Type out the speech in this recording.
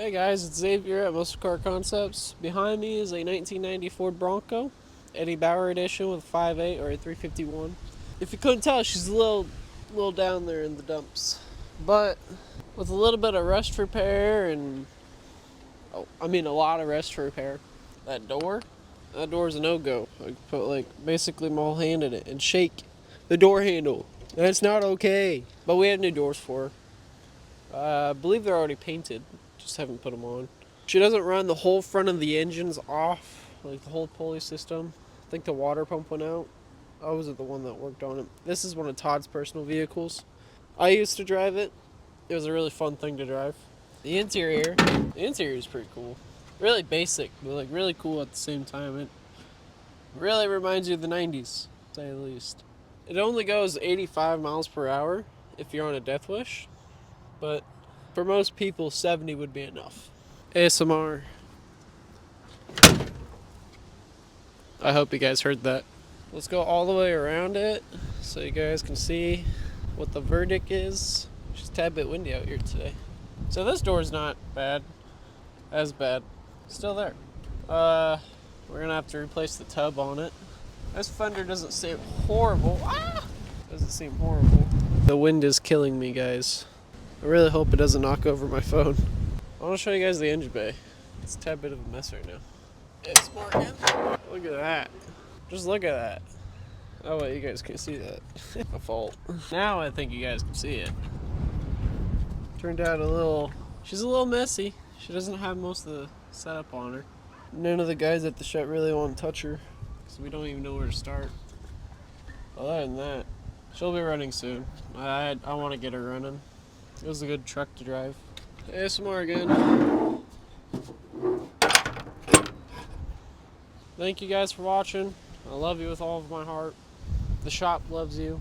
Hey guys, it's Zavier at Muscle Car Concepts. Behind me is a 1990 Ford Bronco, Eddie Bauer edition with a 5.8 or a 351. If you couldn't tell, she's a little down there in the dumps. But with a little bit of rust repair and, a lot of rust repair, that door is a no-go. I put basically my whole hand in it and shake the door handle. That's not okay. But we have new doors for her. I believe they're already painted, just haven't put them on. She doesn't run the whole front of the engines off, like the whole pulley system. I think the water pump went out. I was the one that worked on it. This is one of Todd's personal vehicles. I used to drive it. It was a really fun thing to drive. The interior is pretty cool. Really basic, but really cool at the same time. It really reminds you of the 90s, to say the least. It only goes 85 miles per hour if you're on a death wish, but for most people, 70 would be enough. ASMR. I hope you guys heard that. Let's go all the way around it so you guys can see what the verdict is. It's just a tad bit windy out here today. So this door's not bad. As bad. Still there. We're gonna have to replace the tub on it. This fender doesn't seem horrible. Doesn't seem horrible. The wind is killing me, guys. I really hope it doesn't knock over my phone. I want to show you guys the engine bay. It's a tad bit of a mess right now. It's Morgan. Look at that. Just look at that. Oh wait, you guys can't see that. My fault. Now I think you guys can see it. Turned out she's a little messy. She doesn't have most of the setup on her. None of the guys at the shop really want to touch her, because we don't even know where to start. Other than that, she'll be running soon. I want to get her running. It was a good truck to drive. ASMR again. Thank you guys for watching. I love you with all of my heart. The shop loves you.